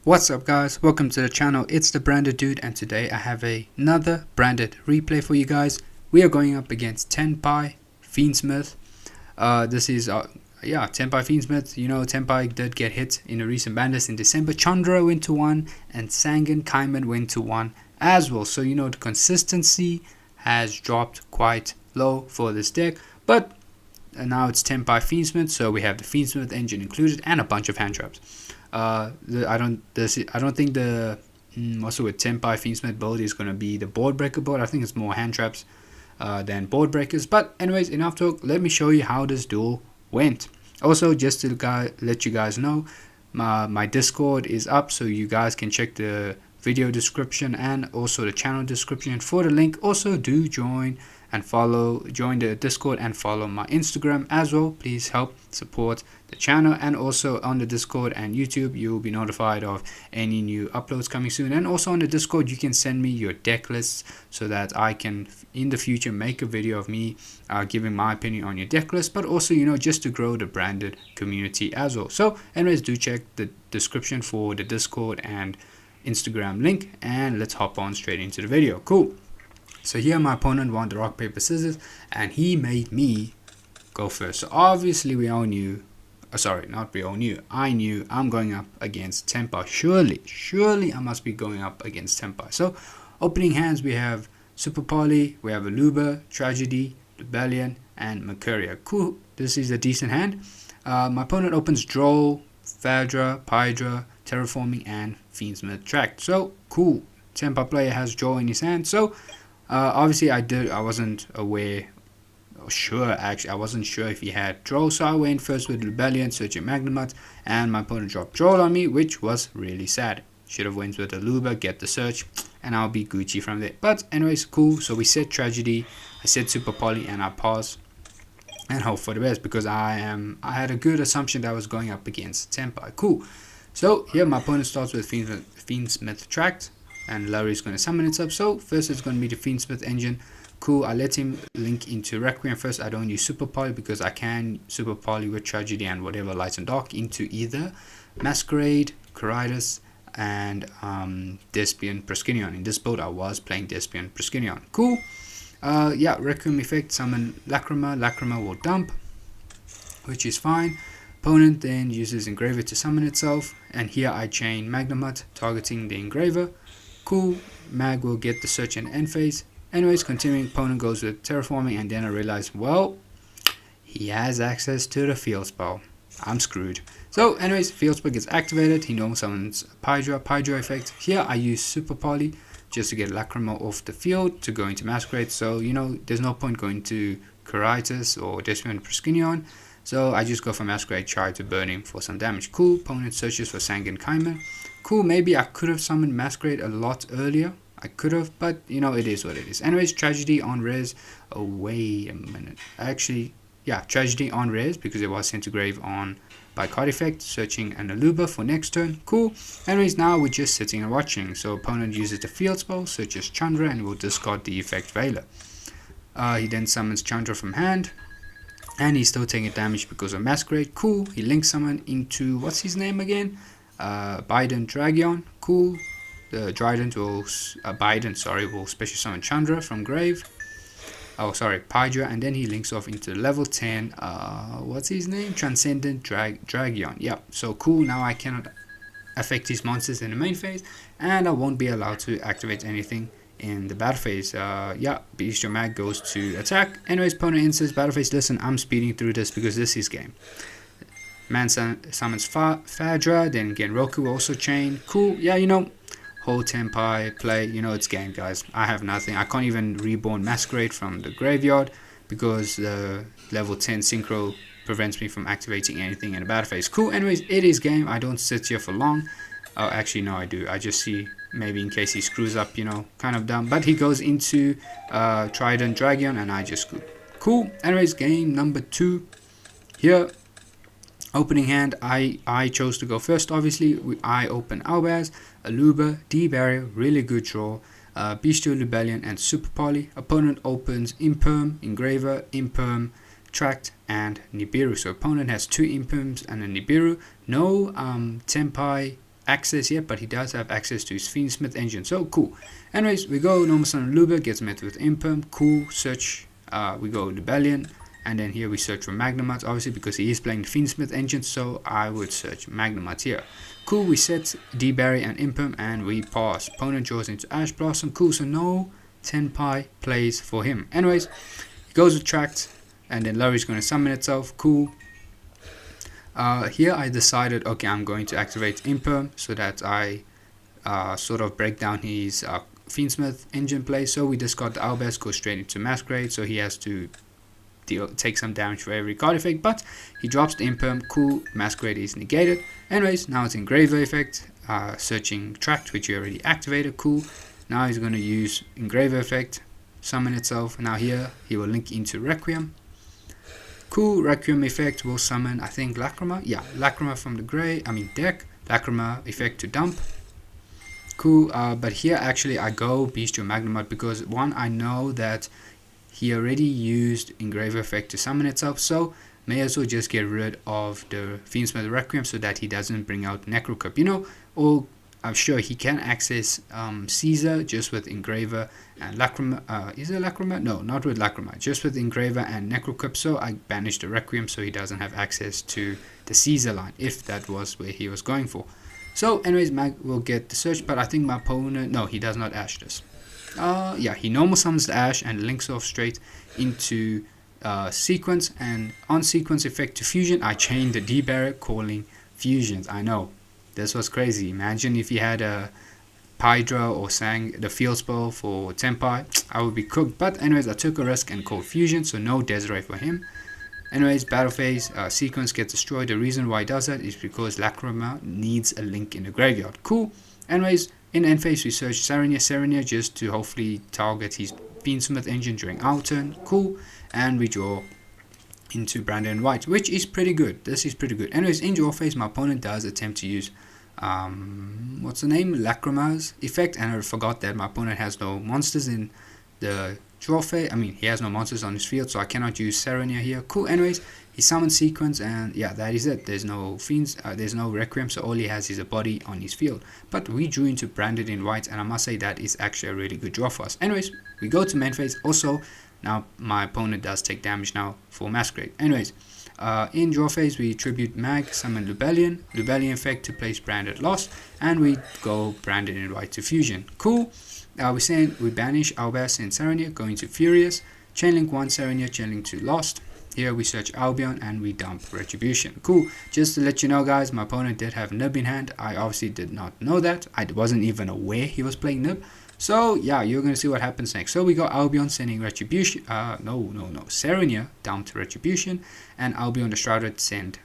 What's up guys, welcome to the channel. It's the Branded Dude, and today I have another branded replay for you guys. We are going up against Tenpai Fiendsmith. This is Tenpai Fiendsmith. You know, Tenpai did get hit in a recent banlist in December. Chandra went to 1 and Sangan Kaiman went to 1 as well. So you know, the consistency has dropped quite low for this deck, but now it's Tenpai Fiendsmith, so we have the Fiendsmith engine included and a bunch of hand traps. I don't think the Tenpai Fiendsmith build is going to be the board breaker build. I think it's more hand traps than board breakers. But anyways, enough talk. Let me show you how this duel went. Also, just to let you guys know, my Discord is up, so you guys can check the video description and also the channel description for the link. Also, do join the Discord and follow my Instagram as well. Please help support the channel, and also on the Discord and YouTube you will be notified of any new uploads coming soon. And also on the Discord you can send me your deck lists so that I can in the future make a video of me giving my opinion on your deck list, but also, you know, just to grow the branded community as well. So anyways, do check the description for the Discord and Instagram link, and let's hop on straight into the video. Cool. So here my opponent won the rock paper scissors and he made me go first. So obviously we all knew, I knew I'm going up against Tenpai. Surely I must be going up against Tenpai. So opening hands, we have Super Poly, we have Aluba, Tragedy, Rebellion, and Mercuria. Cool, this is a decent hand. My opponent opens Droll, Fadra, Pydra, Terraforming, and Fiendsmith Tract. So cool, Tenpai player has Droll in his hand. So obviously I wasn't sure if he had Droll, so I went first with Rebellion, searching Magnamut, and my opponent dropped Droll on me, which was really sad. Should have went with Aluba, get the search, and I'll be Gucci from there. But anyways, cool. So we said Tragedy, I said Super Poly, and I paused and hope for the best because I had a good assumption that I was going up against Tenpai. Cool. So here my opponent starts with Fiendsmith Tract, and Larry is going to summon it up. So first it's going to be the Fiendsmith engine. Cool, I let him link into Requiem first. I don't use Super Poly because I can Super Poly with Tragedy and whatever lights and dark into either Masquerade, Caritas, and Despian Proskynion. In this build I was playing Despian Proskynion. Cool. Requiem effect, summon Lacrima. Lacrima will dump, which is fine. Opponent then uses Engraver to summon itself, and here I chain Magnamut targeting the Engraver. Cool, Mag will get the search and end phase. Anyways, continuing, opponent goes with Terraforming, and then I realize, well, he has access to the field spell. I'm screwed. So anyways, field spell gets activated. He normal summons Pydra effect. Here I use Super Poly just to get Lacrima off the field to go into Masquerade. So you know, there's no point going to Caritas or Despian Proskynion. So I just go for Masquerade, try to burn him for some damage. Cool, opponent searches for Sangan Kaiman. Cool, maybe I could have summoned Masquerade a lot earlier. I could have, but you know, it is what it is. Anyways, Tragedy on res. Oh, wait a minute. Actually, yeah, Tragedy on res because it was sent to grave on by card effect. Searching an Aluba for next turn. Cool. Anyways, now we're just sitting and watching. So opponent uses the field spell, searches Chandra, and will discard the effect Veiler. He then summons Chandra from hand, and he's still taking damage because of Masquerade. Cool. He links summon into, what's his name again? Biden Dragion. Cool. The Trident will will special summon Chandra from grave. Pydra, and then he links off into level 10. What's his name? Transcendent Dragion. Yeah. So cool. Now I cannot affect his monsters in the main phase, and I won't be allowed to activate anything in the battle phase. Bestial Mag goes to attack. Anyways, opponent instance battle phase. Listen, I'm speeding through this because this is game. Man summons Fadra, then again Roku also chain. Cool. Yeah, you know, whole Tenpai play, you know, it's game, guys. I have nothing. I can't even reborn Masquerade from the graveyard because the level 10 synchro prevents me from activating anything in the battle phase. Cool. Anyways, it is game. I don't sit here for long. Oh, actually no, I do. I just see maybe in case he screws up, you know, kind of dumb. But he goes into Trident Dragion, and I just screw. Cool. Anyways, game number 2 here. Opening hand, I chose to go first. Obviously, I open Albaz, Aluba, D-Barrier, really good draw, Bestial Rebellion, and Super Poly. Opponent opens Imperm, Engraver, Imperm, Tract, and Nibiru. So opponent has 2 Imperms and a Nibiru. No Tenpai access yet, but he does have access to his Fiendsmith engine, so cool. Anyways, we go normal summon Luba, gets met with Imperm, cool, search, we go Rebellion, and then here we search for Magnemites, obviously because he is playing the Fiendsmith engine, so I would search Magnemites here. Cool, we set D-Berry and Imperm, and we pass. Opponent draws into Ash Blossom, cool, so no Tenpai plays for him. Anyways, he goes with Tract, and then Lurie's going to summon itself, cool. Here I decided, okay, I'm going to activate Imperm so that I sort of break down his Fiendsmith engine play. So we discard the Albest, go straight into Masquerade, so he has to take some damage for every card effect, but he drops the Imperm, cool, Masquerade is negated. Anyways, now it's Engraver effect, searching Tract, which you already activated, cool. Now he's going to use Engraver effect, summon itself. Now here he will link into Requiem. Cool, Requiem effect will summon, I think, Lacrima. Yeah, Lacrima from the deck. Lacrima effect to dump. Cool, but here actually I go Bestial Magnemite because one, I know that he already used Engraver effect to summon itself, so may as well just get rid of the Fiendsmith Requiem so that he doesn't bring out Necrocup, you know, or I'm sure he can access Caesar just with Engraver and Lacrima. Is it Lacrima? No, not with Lacrima, just with Engraver and Necrocup, so I banished the Requiem so he doesn't have access to the Caesar line, if that was where he was going for. So anyways, Mag will get the search, but I think my opponent, no, he does not Ash this. Yeah, he normal summons the Ash and links off straight into Sequence, and on Sequence effect to Fusion, I chained the D-Barret calling Fusions. I know, this was crazy. Imagine if he had a Hydra or sang the field spell for Tenpai, I would be cooked. But anyways, I took a risk and called Fusion, so no Desiree for him. Anyways, battle phase, Sequence gets destroyed. The reason why he does that is because Lacrima needs a link in the graveyard. Cool. Anyways, in end phase we search Serenia just to hopefully target his Fiendsmith engine during our turn. Cool. And we draw into Branded White, which is pretty good. This is pretty good. Anyways, in draw phase, my opponent does attempt to use what's the name, Lacrima's effect, and I forgot that my opponent has no monsters in the draw phase. I mean, he has no monsters on his field, so I cannot use Serenia here. Cool. Anyways, he summons Sequence, and yeah, that is it. There's no Fiends, there's no Requiem, so all he has is a body on his field. But we drew into Branded in White, and I must say that is actually a really good draw for us. Anyways, we go to main phase. Also, now my opponent does take damage now for Masquerade. Anyways, in draw phase we tribute Mag, summon Rebellion effect to place Branded Lost, and we go Branded in White to Fusion. Cool. We banish Albest and Serenia, going to Furious, chainlink 1 Serenia, chainlink 2 Lost. Here we search Albion and we dump Retribution. Cool. Just to let you know, guys, my opponent did have Nib in hand. I obviously did not know that. I wasn't even aware he was playing Nib. So yeah, you're going to see what happens next. So we got Albion sending Retribution, Serenia down to Retribution, and Albion the Shrouded send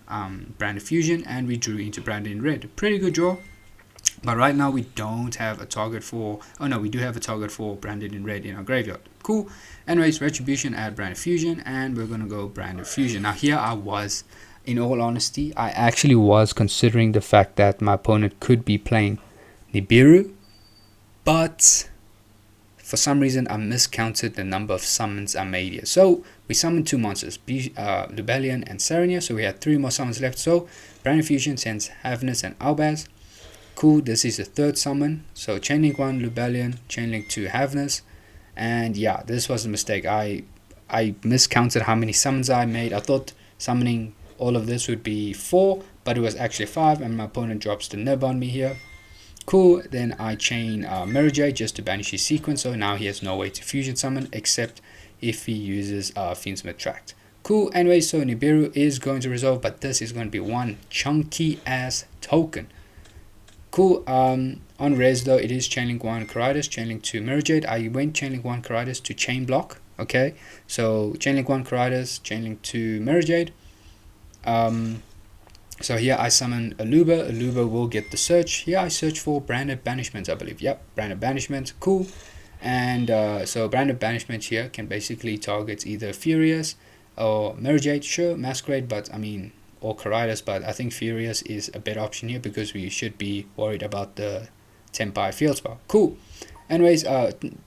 Branded Fusion, and we drew into Branded in Red. Pretty good draw. But right now we don't have a target for, oh no, we do have a target for Branded in Red in our graveyard. Cool. Anyways, Retribution, add Branded Fusion, and we're going to go Branded Fusion. Now here I was, in all honesty, I actually was considering the fact that my opponent could be playing Nibiru, but for some reason I miscounted the number of summons I made here. So we summoned 2 monsters, Rebellion and Serenia, so we had 3 more summons left. So Branded Fusion sends Havnus and Albaz. Cool, this is the 3rd summon. So chainlink 1 Rebellion, chainlink 2 Havnus, and yeah, this was a mistake. I miscounted how many summons I made. I thought summoning all of this would be 4, but it was actually 5, and my opponent drops the Nib on me here. Cool, then I chain Mirajade just to banish his Sequence, so now he has no way to fusion summon except if he uses Fiendsmith Tract. Cool, anyway, so Nibiru is going to resolve, but this is going to be one chunky ass token. Cool, on res though, it is chainlink 1 Caritas, chainlink 2 Mirajade. I went chainlink 1 Caritas to chain block, okay? So chainlink 1 Caritas, chainlink 2 Mirajade. So here I summon Aluba. Aluba will get the search. Here I search for Branded Banishment, I believe. Yep, Branded Banishment, cool. And so Branded Banishment here can basically target either Furious or Mirajade, sure, Masquerade, but I mean, or Caritas, but I think Furious is a better option here because we should be worried about the Tenpai Fiendsmith. Cool. Anyways,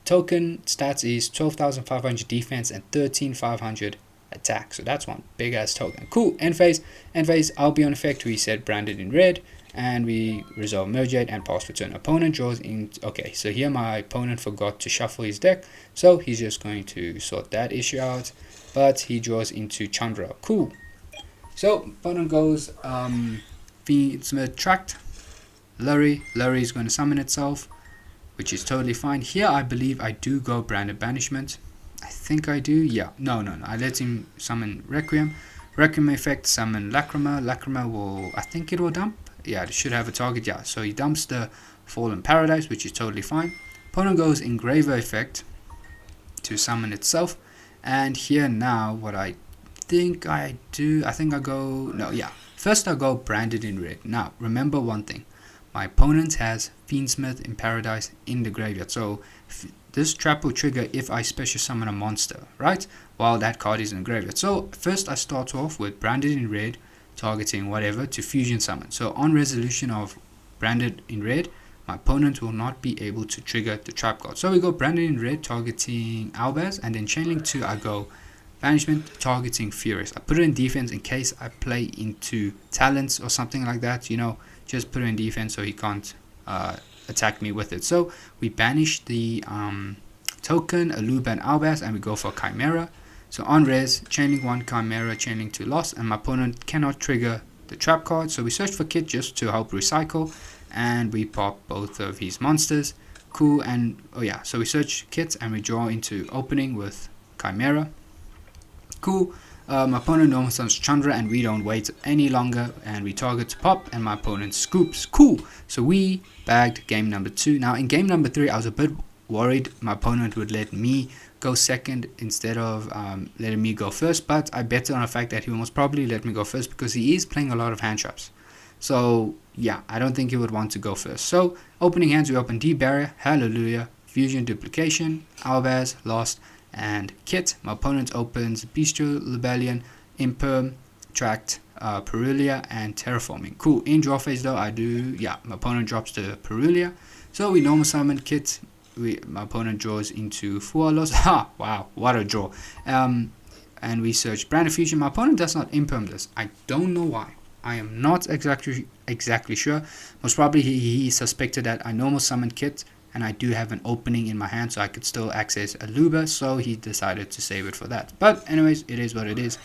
token stats is 12,500 defense and 13,500 attack, so that's one big ass token. Cool. End phase Albion effect, we said Branded in Red, and we resolve Mergeate and pass for turn. Opponent draws in. Okay, so here my opponent forgot to shuffle his deck, so he's just going to sort that issue out, but he draws into Chandra. Cool. So opponent goes Fiendsmith Tract, Lurry is going to summon itself, which is totally fine. Here I believe I do go Branded Banishment. I think I do. Yeah, no, I let him summon Requiem effect, summon Lacrima will, I think it will dump. Yeah, it should have a target. Yeah, so he dumps the Fallen Paradise, which is totally fine. Opponent goes Engraver effect to summon itself, and here now what I think I do, I think I go, no, yeah, first I go Branded in red. Now remember one thing, my opponent has Fiendsmith in Paradise in the graveyard, so this trap will trigger if I special summon a monster, right, while that card is in the graveyard. So first I start off with Branded in red, targeting whatever to fusion summon. So on resolution of Branded in red, my opponent will not be able to trigger the trap card. So we go Branded in red, targeting Albaz, and then Chainlink 2 I go Banishment, targeting Furious. I put it in defense in case I play into Talents or something like that, you know, just put it in defense so he can't attack me with it. So we banish the token, Aluba and Albaz, and we go for Chimera. So on res, Chainlink 1 Chimera, Chainlink 2 lost, and my opponent cannot trigger the trap card. So we search for Kit just to help recycle, and we pop both of his monsters. Cool. And oh yeah, so we search Kit and we draw into opening with Chimera. Cool. My opponent normal summons Chandra, and we don't wait any longer, and we target to pop, and my opponent scoops. Cool. So we bagged game number 2. Now in game number 3 I was a bit worried my opponent would let me go second instead of letting me go first, but I bet on the fact that he will most probably let me go first because he is playing a lot of hand traps. So yeah, I don't think he would want to go first. So opening hands, we open D Barrier, Hallelujah, Fusion Duplication, Albaz, Lost, and Kit. My opponent opens Bestial Rebellion, Imperm, Tract, Perulia, and Terraforming. Cool. In draw phase though, I do, yeah, my opponent drops the Perulia. So we normal summon Kit. My opponent draws into Fualos. Ha! Wow, what a draw. And we search Branded Fusion. My opponent does not Imperm this. I don't know why. I am not exactly sure. Most probably he suspected that I normal summon Kit, and I do have an opening in my hand, so I could still access Aluba, so he decided to save it for that. But anyways, it is what it is.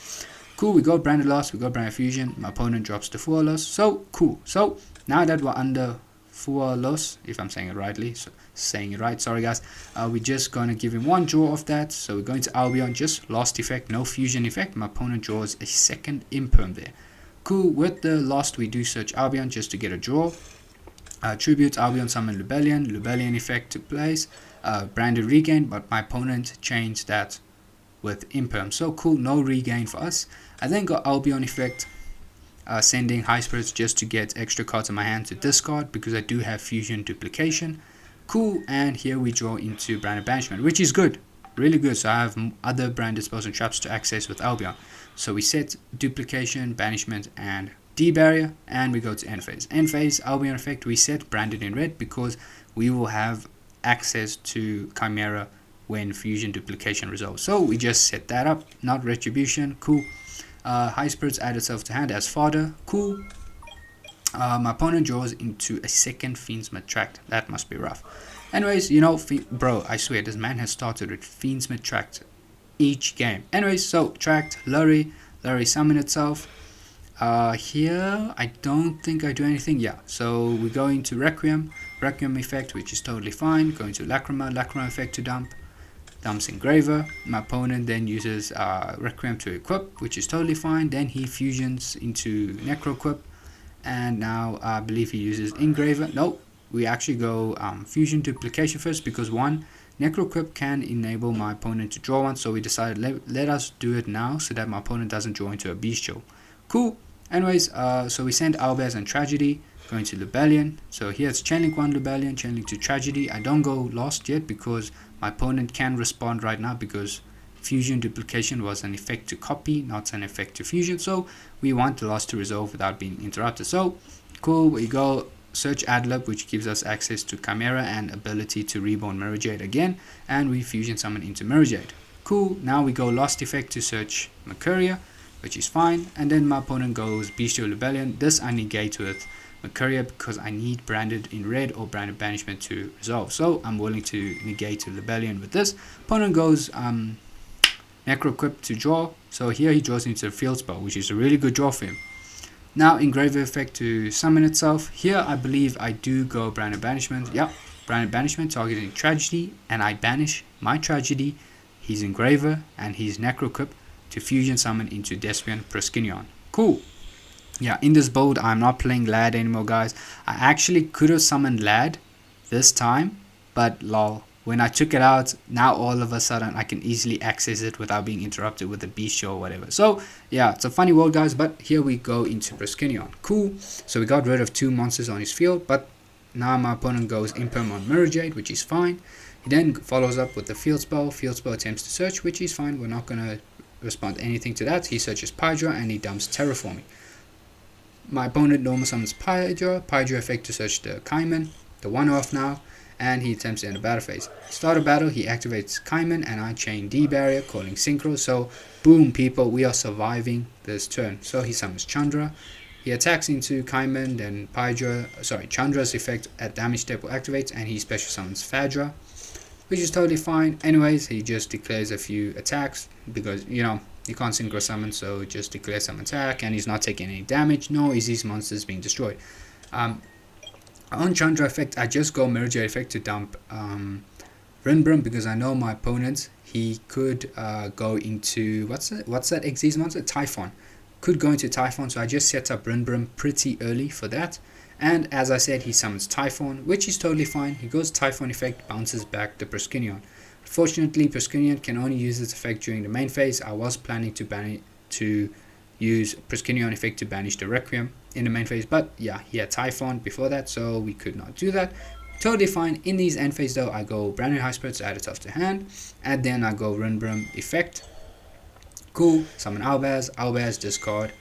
Cool, we go Branded Lost, we go Branded Fusion, my opponent drops the Fualos, so cool. So now that we're under Fualos, if I'm saying it rightly, sorry guys, we're just going to give him one draw of that. So we're going to Albion, just Lost effect, no Fusion effect. My opponent draws a second Imperm there. Cool, with the Lost we do search Albion just to get a draw. Tribute, Albion summon Lubellion effect took place, Branded Regain, but my opponent changed that with Imperm. So cool, no regain for us. I then got Albion effect, sending High Spirits just to get extra cards in my hand to discard because I do have Fusion Duplication. Cool, and here we draw into Branded Banishment, which is good, really good. So I have other branded spells and traps to access with Albion. So we set Duplication, Banishment, and D Barrier, and we go to end phase. End phase, Albion effect, we set Branded in red because we will have access to Chimera when Fusion Duplication resolves. So we just set that up, not Retribution. Cool. High Spirits add itself to hand as fodder. Cool. My opponent draws into a second Fiendsmith Tract. That must be rough. Anyways, you know, bro, I swear this man has started with Fiendsmith Tract each game. Anyways, so Tract, Lurry summon itself. Here I don't think I do anything. Yeah, so we go into Requiem effect, which is totally fine. Going to Lacrima effect to dumps Engraver. My opponent then uses Requiem to equip, which is totally fine. Then he fusions into Necro equip, and now I believe he uses Engraver. Nope, we actually go Fusion Duplication first because one, Necro equip can enable my opponent to draw one, so we decided let us do it now so that my opponent doesn't draw into a Bestial. Cool. Anyways, so we send Albaz and Tragedy, going to Lubellion. So here it's Chainlink 1 Lubellion, Chainlink 2 Tragedy. I don't go Lost yet because my opponent can respond right now because Fusion Duplication was an effect to copy, not an effect to fusion. So we want the Lost to resolve without being interrupted. So cool, we go search Adlib, which gives us access to Chimera and ability to reborn Mirror Jade again, and we fusion summon into Mirror Jade. Cool, now we go Lost effect to search Mercuria, which is fine, and then my opponent goes Bestial Rebellion. This I negate with Mercuria because I need branded in red or branded banishment to resolve. So I'm willing to negate to Libellion with this. Opponent goes Necroquip to draw. So here he draws into a field spell, which is a really good draw for him. Now Engraver effect to summon itself. Here I believe I do go branded banishment. Yep, branded banishment targeting tragedy, and I banish my tragedy, his Engraver, and his Necroquip to fusion summon into Despian Proskinion. Cool. Yeah, in this build I'm not playing Lad anymore, guys. I actually could have summoned Lad this time, but lol, when I took it out, now all of a sudden I can easily access it without being interrupted with a beast show or whatever. So yeah, it's a funny world, guys, but here we go into Proskinion. Cool. So we got rid of 2 monsters on his field, but now my opponent goes Imperm on Mirror Jade, which is fine. He then follows up with the field spell. Field spell attempts to search, which is fine. We're not going to respond anything to that. He searches Pydra and he dumps Terraforming. My opponent normal summons Pydra effect to search the Kaiman, the 1-off now, and he attempts to end the battle phase. Start a battle, he activates Kaiman and I chain D barrier, calling Synchro. So boom, people, we are surviving this turn. So he summons Chandra. He attacks into Kaiman, then Chandra's effect at damage step will activate, and he special summons Fadra, which is totally fine. Anyways, he just declares a few attacks because, you know, you can't synchro summon, so just declare some attack, and he's not taking any damage, nor is his monsters being destroyed. On Chandra effect, I just go Mirror Jade effect to dump Rinbrum because I know my opponent, he could go into, what's that Xyz monster? Typhon. Could go into Typhon, so I just set up Rinbrum pretty early for that. And as I said, he summons Typhon, which is totally fine. He goes Typhon effect, bounces back the Proskinion. Unfortunately, Proskinion can only use this effect during the main phase. I was planning to use Proskinion effect to banish the Requiem in the main phase, but yeah, he had Typhon before that, so we could not do that. Totally fine. In these end phase though, I go Branded High Spirits, add it off to hand, and then I go Rinbrum effect. Cool. Summon Albaz, discard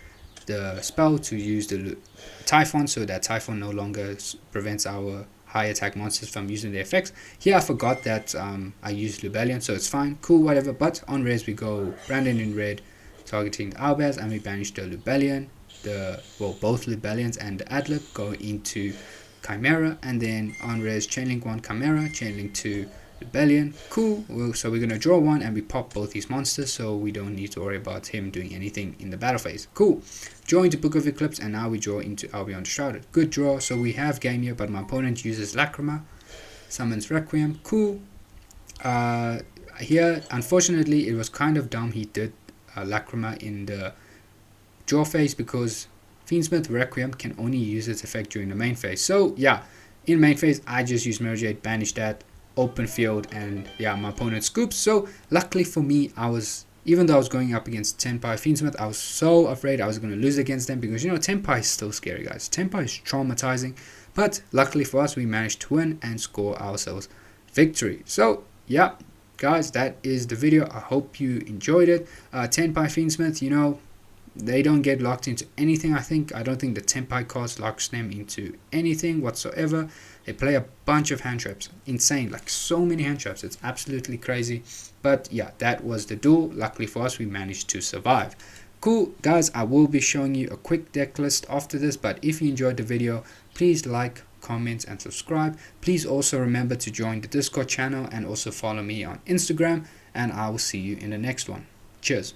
the spell to use the Typhon, so that Typhon no longer prevents our high attack monsters from using their effects. Here I forgot that I used Libellion, so it's fine, cool, whatever. But on res we go Brandon in red, targeting the Albaz, and we banish the Libellion. Both Libellions and the Adlib go into Chimera, and then on res chainlink 1 Chimera, chainlink 2 Libellion. Cool. So we're gonna draw 1 and we pop both these monsters, so we don't need to worry about him doing anything in the battle phase. Cool. Draw into Book of Eclipse, and now we draw into Albion Shrouded. Good draw. So we have game here, but my opponent uses Lacrima, summons Requiem. Cool. Here, unfortunately, it was kind of dumb he did Lacrima in the draw phase because Fiendsmith Requiem can only use its effect during the main phase. So yeah, in main phase I just use Mirror Jade, banish that, open field, and yeah, my opponent scoops. So luckily for me, even though I was going up against Tenpai Fiendsmith, I was so afraid I was going to lose against them because, you know, Tenpai is still scary, guys. Tenpai is traumatizing, but luckily for us, we managed to win and score ourselves victory. So yeah, guys, that is the video. I hope you enjoyed it. Tenpai Fiendsmith, you know, they don't get locked into anything. I don't think the Tenpai cards locks them into anything whatsoever. They play a bunch of hand traps. Insane, like so many hand traps. It's absolutely crazy. But yeah, that was the duel. Luckily for us, we managed to survive. Cool, guys, I will be showing you a quick deck list after this. But if you enjoyed the video, please like, comment, and subscribe. Please also remember to join the Discord channel and also follow me on Instagram. And I will see you in the next one. Cheers.